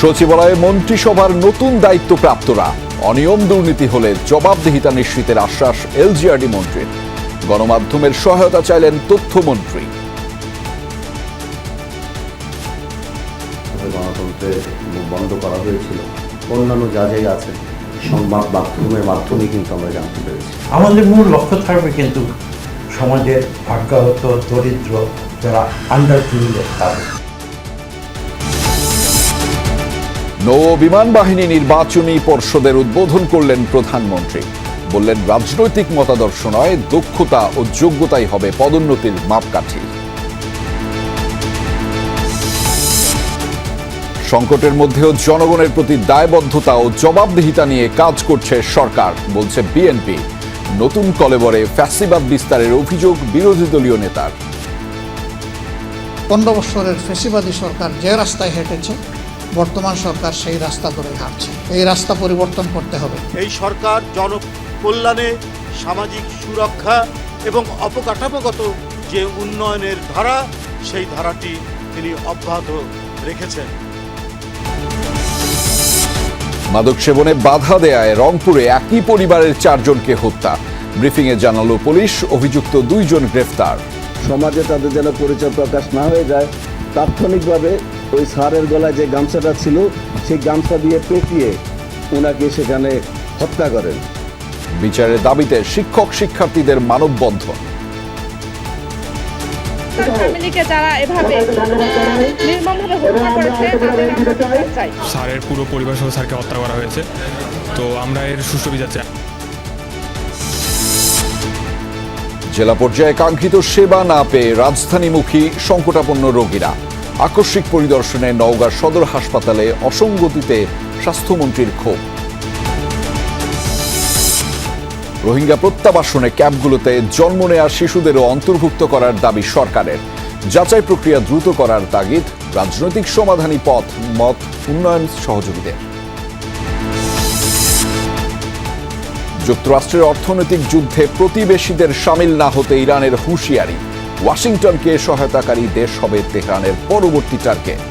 সচিবালয়ে মন্ত্রিসভার নতুন দায়িত্বপ্রাপ্তরা অনিয়ম দুর্নীতি হলে জবাবদিহিতা নিশ্চিতের আশ্বাস এলজিআরডি মন্ত্রীর। গণমাধ্যমের সহায়তা চাইলেন তথ্যমন্ত্রী। গণতন্ত্রের বন্ধ করা হয়েছিল, অন্যান্য যা যাই আছে সংবাদ মাধ্যমের মাধ্যমে কিন্তু আমরা জানতে পেরেছি। আমাদের মূল লক্ষ্য থাকবে কিন্তু সমাজের ভাগ্যাহত দরিদ্র যারা আন্ডার প্রিভিলেজ তাদের। নৌ বিমান বাহিনী নির্বাচনী পর্ষদের উদ্বোধন করলেন প্রধানমন্ত্রী। বললেন, রাজনৈতিক মতাদর্শ নয়, দক্ষতা ও যোগ্যতাই হবে পদোন্নতির মাপকাঠি। সংকটের মধ্যেও জনগণের প্রতি দায়বদ্ধতা ও জবাবদিহিতা নিয়ে কাজ করছে সরকার, বলছে বিএনপি। নতুন কলেবরে ফ্যাসিবাদ বিস্তারের অভিযোগ বিরোধী দলীয় নেতার। 15 বছরের ফ্যাসিবাদী সরকার যে রাস্তায় হেঁটেছে, বর্তমান সরকার সেই রাস্তা ধরে হাঁটছে। এই রাস্তা পরিবর্তন করতে হবে। এই সরকার জনকল্যাণে, সামাজিক সুরক্ষা এবং অবকাঠামোগত যে উন্নয়নের ধারা, সেই ধারাটি তিনি অব্যাহত রেখেছেন। মাদক সেবনে বাধা দেয়ায় রংপুরে একই পরিবারের 4 জনকে হত্যা। ব্রিফিংয়ে জানালো পুলিশ, অভিযুক্ত 2 জন গ্রেফতার। সমাজে তাদের যেন পরিচয় প্রকাশ না হয়ে যায়, তাৎক্ষণিকভাবে ওই স্যারের গলায় যে গামছাটা ছিল সেই গামছা দিয়ে পেঁচিয়ে ওনাকে সেখানে হত্যা করেন। বিচারের দাবিতে শিক্ষক শিক্ষার্থীদের মানববন্ধন। ফ্যামিলিকে যারা এভাবে নির্মমভাবে হত্যা করেছে তাদের আমরা বিচার চাই। স্যারের পুরো পরিবার সহ স্যারকে হত্যা করা হয়েছে, তো আমরা এর সুষ্ঠু বিচার চাই। জেলা পর্যায়ে কাঙ্ক্ষিত সেবা না পেয়ে রাজধানীমুখী সংকটাপন্ন রোগীরা। আকস্মিক পরিদর্শনে নওগাঁ সদর হাসপাতালে অসঙ্গতিতে স্বাস্থ্যমন্ত্রীর ক্ষোভ। রোহিঙ্গা প্রত্যাবাসনে ক্যাম্পগুলোতে জন্ম নেয়া শিশুদেরও অন্তর্ভুক্ত করার দাবি সরকারের। যাচাই প্রক্রিয়া দ্রুত করার তাগিদ রাজনৈতিক সমাধানী মত উন্নয়ন সহযোগীদের। যুক্তরাষ্ট্রের অর্থনৈতিক যুদ্ধে প্রতিবেশীদের সামিল না হতে ইরানের হুঁশিয়ারি। ওয়াশিংটনকে সহায়তাকারী দেশ হবে তেহরানের পরবর্তী টার্গেট।